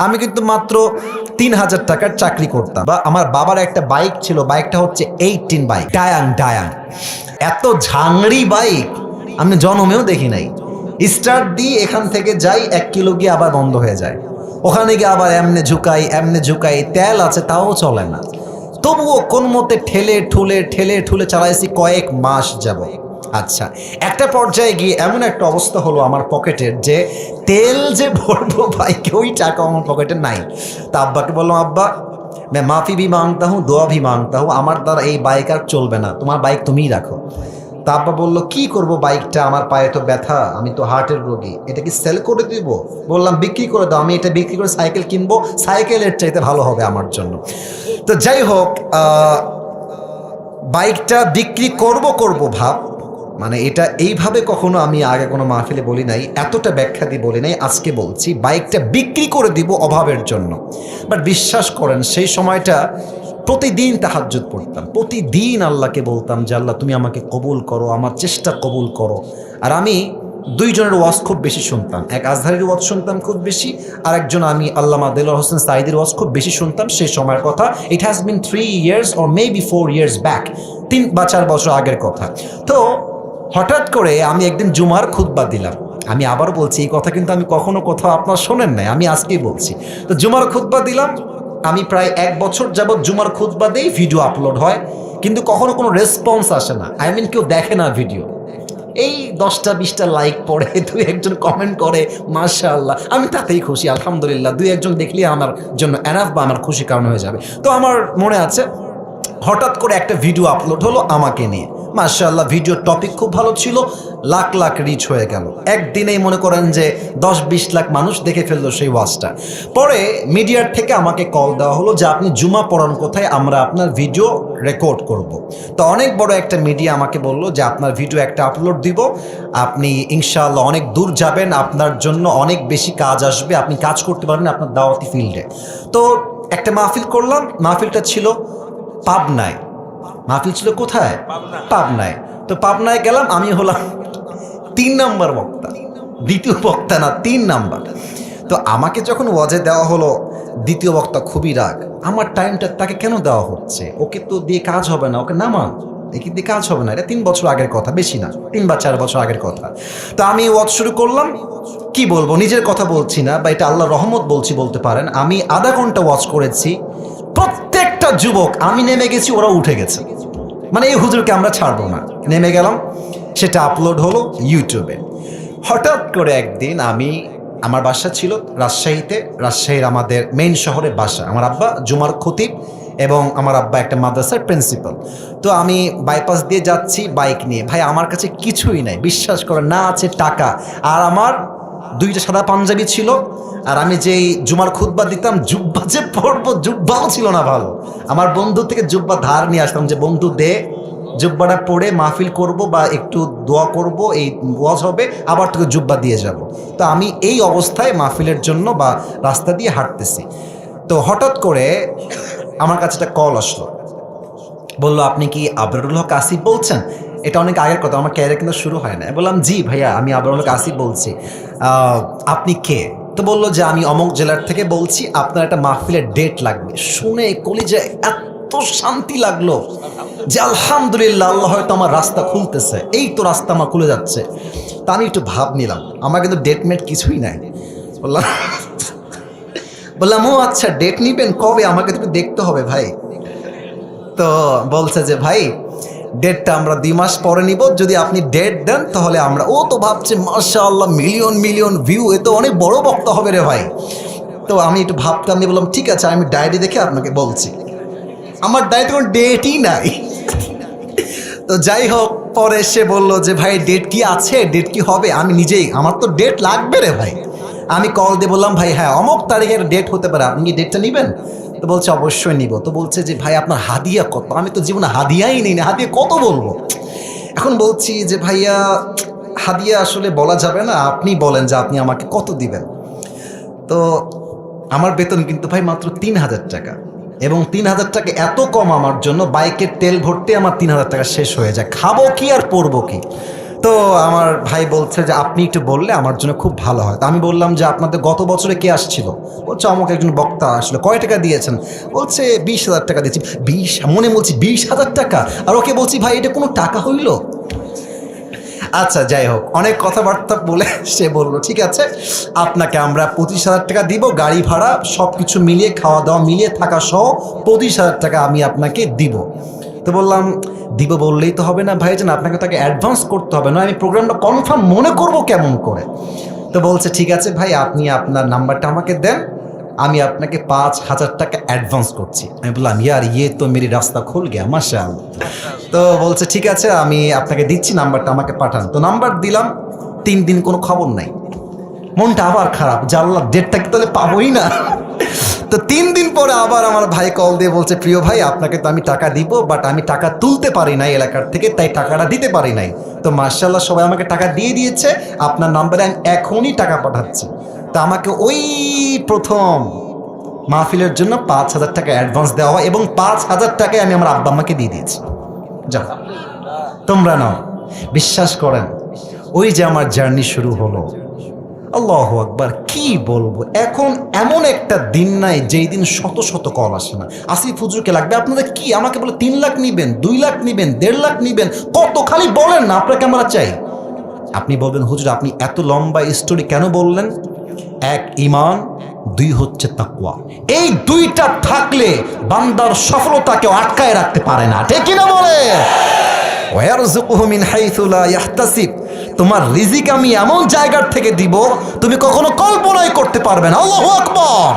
আমি কিন্তু মাত্র ৩,০০০ টাকার চাকরি করতাম, বা আমার বাবার একটা বাইক ছিল, বাইকটা হচ্ছে 18 বাইক, ডায়াং ডায়াং। এত ঝাংড়ি বাইক আমি জন্মেও দেখি নাই। স্টার্ট দিয়ে এখান থেকে যাই 1 কিলো গিয়ে আবার বন্ধ হয়ে যায়, ওখানে গিয়ে আবার এমনে ঝুকাই, তেল আছে তাও চলে না। তবুও কোন মতে ঠেলে ঠুলে চালাইছি কয়েক মাস যাব। আচ্ছা, একটা পর্যায়ে গিয়ে এমন একটা অবস্থা হলো আমার পকেটের, যে তেল যে ভরবো বাইকে ওই টাকা আমার পকেটে নাই। তা আব্বাকে বললাম, আব্বা मैं माफ़ी भी मांगता हूँ, দোয়া भी मांगता हूँ, আমার দ্বারা এই বাইক আর চলবে না, তোমার বাইক তুমিই রাখো। তা আব্বা বললো, কি করব বাইকটা, আমার পায়ে তো ব্যথা, আমি তো হার্টের রোগী, এটা কি সেল করে দিব? বললাম, বিক্রি করে দাও, আমি এটা বিক্রি করে সাইকেল কিনবো, সাইকেলের চাইতে ভালো হবে আমার জন্য। তো যাই হোক, বাইকটা বিক্রি করব ভাব, মানে এটা এইভাবে কখনো আমি আগে কোনো মাহফিলে বলি নাই, এতটা ব্যাখ্যা দিয়ে বলি নাই, আজকে বলছি বাইকটা বিক্রি করে দিব অভাবের জন্য। বাট বিশ্বাস করেন, সেই সময়টা প্রতিদিন তাহাজ্জুদ পড়তাম, প্রতিদিন আল্লাহকে বলতাম যে আল্লাহ তুমি আমাকে কবুল করো, আমার চেষ্টা কবুল করো। আর আমি দুইজনের ওয়াজ খুব বেশি শুনতাম, এক আজহারির ওয়াজ শুনতাম খুব বেশি, আর একজন আমি আল্লামা দেলোয়ার হোসেন সাঈদীর ওয়াজ খুব বেশি শুনতাম সেই সময়ের কথা। It has been 3 years or maybe 4 years back, 3 বা 4 বছর আগের কথা। তো হঠাৎ করে আমি একদিন জুমার খুতবা দিলাম, আমি আবারও বলছি এই কথা কিন্তু আমি কখনো কোথাও আপনার শোনেন নাই, আমি আজকেই বলছি। তো জুমার খুতবা দিলাম, আমি প্রায় 1 বছর যাবৎ জুমার খুতবা দেই, ভিডিও আপলোড হয়, কিন্তু কখনো কোনো রেসপন্স আসে না, আই মিন কেউ দেখে না ভিডিও। এই 10টা-20টা লাইক পড়ে, 2-1জন কমেন্ট করে মাশাআল্লাহ, আমি তাতেই খুশি, আলহামদুলিল্লাহ, 2-1জন দেখলে আমার জন্য এনাফ, বা আমার খুশি কারণ হয়ে যাবে। তো আমার মনে আছে হঠাৎ করে একটা ভিডিও আপলোড হলো আমাকে নিয়ে, মাশাআল্লাহ, ভিডিওর টপিক খুব ভালো ছিল, লাখ লাখ রিচ হয়ে গেল একদিনেই। মনে করেন যে 10-20 লাখ মানুষ দেখে ফেললো সেই ওয়াজটা। পরে মিডিয়ার থেকে আমাকে কল দেওয়া হলো যে আপনি জুমা পড়ান কোথায়, আমরা আপনার ভিডিও রেকর্ড করব। তো অনেক বড় একটা মিডিয়া আমাকে বললো যে আপনার ভিডিও একটা আপলোড দিব, আপনি ইনশাআল্লাহ অনেক দূর যাবেন, আপনার জন্য অনেক বেশি কাজ আসবে, আপনি কাজ করতে পারবেন আপনার দাওয়াতি ফিল্ডে। তো একটা মাহফিল করলাম, মাহফিলটা ছিল পাবনায়। মাহফিল ছিল কোথায়? পাবনায়। তো পাবনায় গেলাম, আমি হলাম 3 নাম্বার বক্তা, দ্বিতীয় বক্তা না, 3 নাম্বার। তো আমাকে যখন ওয়াজে দেওয়া হলো, দ্বিতীয় বক্তা খুবই রাগ, আমার টাইমটা তাকে কেন দেওয়া হচ্ছে, ওকে তো দিয়ে কাজ হবে না, ওকে নামান, একে দিয়ে কাজ হবে না, এটা 3 বছর আগের কথা, বেশি না, 3 বা 4 বছর আগের কথা। তো আমি ওয়াজ শুরু করলাম, কি বলবো, নিজের কথা বলছি না, বা এটা আল্লাহর রহমত বলছি বলতে পারেন। আমি আধা ঘন্টা ওয়াজ করেছি, প্রত্যেকটা যুবক, আমি নেমে গেছি ওরা উঠে গেছে, মানে এই হুজুরকে আমরা ছাড়বো না, নেমে গেলাম। সেটা আপলোড হলো ইউটিউবে। হঠাৎ করে একদিন আমার বাসা ছিল রাজশাহীতে, রাজশাহীর আমাদের মেইন শহরে বাসা, আমার আব্বা জুমার খতিব এবং আমার আব্বা একটা মাদ্রাসার প্রিন্সিপাল। তো আমি বাইপাস দিয়ে যাচ্ছি বাইক নিয়ে, ভাই আমার কাছে কিছুই নাই, বিশ্বাস করে না আছে টাকা, আর আমার 2টা সাদা পাঞ্জাবি ছিল, আর আমি যেই জুমার খুতবা দিতাম, জুব্বা যে পরবো, জুব্বাও ছিল না ভালো। আমার বন্ধু থেকে জুব্বা ধার নিয়ে আসতাম, যে বন্ধু দে, জুব্বাটা পরে মাহফিল করব বা একটু দোয়া করব, এই ওয়াজ হবে, আবার তোকে জুব্বা দিয়ে যাব। তো আমি এই অবস্থায় মাহফিলের জন্য বা রাস্তা দিয়ে হাঁটতেছি। তো হঠাৎ করে আমার কাছে একটা কল আসলো, বললো আপনি কি আবরারুল হক আসিফ বলছেন? এটা অনেক আগের কথা, আমার ক্যারিয়ার কিন্তু শুরু হয় না। বললাম জি ভাইয়া, আমি আবরারুল হক আসিফ বলছি, আপনি কে? তো বললো যে আমি অমুক জেলার থেকে বলছি, আপনার একটা মাহফিলের ডেট লাগবে। শুনে কলিজায় এত শান্তি লাগলো যে আলহামদুলিল্লাহ, আল্লাহ হয়তো আমার রাস্তা খুলতেছে, এই তো রাস্তা আমার খুলে যাচ্ছে। তা আমি একটু ভাব নিলাম, আমার কিন্তু ডেট মেট কিছুই নাই। বললাম ও আচ্ছা, ডেট নিবেন কবে, আমাকে একটু দেখতে হবে ভাই। তো বলছে যে ভাই ডেটটা আমরা 2 মাস পরে নিব, যদি আপনি ডেট দেন তাহলে আমরা। ও তো ভাবছে মাশাআল্লাহ, মিলিয়ন মিলিয়ন ভিউ, এ তো অনেক বড় বক্তা হবে রে ভাই। তো আমি একটু ভাবতাম, আমি বললাম ঠিক আছে, আমি ডায়েরি দেখে আপনাকে বলছি। আমার ডায়েরিতে কোনো ডেটই নাই। তো যাই হোক, পরে সে বললো যে ভাই ডেট কি আছে, ডেট কি হবে? আমি নিজেই, আমার তো ডেট লাগবে রে ভাই। আমি কল দিয়ে বললাম ভাই হ্যাঁ অমুক তারিখের ডেট হতে পারে, আপনি কি ডেটটা নেবেন? তো বলছে অবশ্যই নিব। তো বলছে যে ভাই আপনার হাদিয়া কত? আমি তো জীবনে হাদিয়াই নেই না, হাদিয়া কত বলবো। এখন বলছি যে ভাইয়া হাদিয়া আসলে বলা যাবে না, আপনি বলেন যে আপনি আমাকে কত দিবেন। তো আমার বেতন কিন্তু ভাই মাত্র 3,000 টাকা, এবং 3,000 টাকা এত কম আমার জন্য, বাইকের তেল ভরতে আমার 3,000 টাকা শেষ হয়ে যায়, খাবো কি আর পরবো কি। তো আমার ভাই বলছে যে আপনি একটু বললে আমার জন্য খুব ভালো হয়। তো আমি বললাম যে আপনাদের গত বছরে কে আসছিল? বলছে আমাকে একজন বক্তা আসলো। কয় টাকা দিয়েছেন? বলছে 20,000 টাকা দিয়েছি। মনে বলছি 20,000 টাকা, আর ওকে বলছি ভাই এটা কোনো টাকা হইল? আচ্ছা যাই হোক, অনেক কথাবার্তা বলে সে বললো ঠিক আছে আপনাকে আমরা 25,000 টাকা দিব, গাড়ি ভাড়া সব কিছু মিলিয়ে, খাওয়া দাওয়া মিলিয়ে, থাকা সহ 25,000 টাকা আমি আপনাকে দিব। তো বললাম দিব বললেই তো হবে না ভাইজান, আপনাকে তাকে অ্যাডভান্স করতে হবে, না আমি প্রোগ্রামটা কনফার্ম মনে করব কেমন করে। তো বলছে ঠিক আছে ভাই আপনি আপনার নাম্বারটা আমাকে দেন, আমি আপনাকে 5,000 টাকা অ্যাডভান্স করছি। আমি বললাম ইয়ার ইয়ে তো মেরি রাস্তা খুল গিয়া মাশাআল্লাহ। তো বলছে ঠিক আছে আমি আপনাকে দিচ্ছি, নাম্বারটা আমাকে পাঠান। তো নাম্বার দিলাম, 3 দিন কোনো খবর নাই। মনটা আবার খারাপ, জানলা ডেটটা কি তাহলে পাবোই না। তো 3 দিন পরে আবার আমার ভাই কল দিয়ে বলছে প্রিয় ভাই আপনাকে তো আমি টাকা দিব, বাট আমি টাকা তুলতে পারি নাই এলাকার থেকে, তাই টাকাটা দিতে পারি নাই। তো মার্শাল্লাহ সবাই আমাকে টাকা দিয়ে দিয়েছে, আপনার নাম্বারে আমি এখনই টাকা পাঠাচ্ছি। তা আমাকে ওই প্রথম মাহফিলের জন্য 5,000 টাকা অ্যাডভান্স দেওয়া হয়, এবং 5,000 টাকায় আমি আমার আব্বা আম্মাকে দিয়ে দিয়েছি। যাও তোমরা নাও। বিশ্বাস করেন ওই যে আমার জার্নি শুরু হলো, আল্লাহু আকবার, কি বলবো। এখন এমন একটা দিন নাই যেই দিন শত শত কল আসে না, আসিফ হুজুরকে লাগবে আপনাদের কি, আমাকে বলে 3 লাখ নিবেন, 2 লাখ নিবেন, 1.5 লাখ নিবেন, কত খালি বলেন না আপনাকে আমরা চাই। আপনি বলবেন হুজুর আপনি এত লম্বা স্টোরি কেন বললেন? 1 ঈমান, 2 হচ্ছে তাকওয়া। এই 2টা থাকলে বান্দার সফলতাকেও আটকায় রাখতে পারে না, ঠিক কিনা বলে? ওয়ারযুকুহু মিন হাইথু লা ইয়াহতাসিব, তোমার রিজিক আমি এমন জায়গার থেকে দিব তুমি কখনো কল্পনাই করতে পারবে না। আল্লাহু আকবার।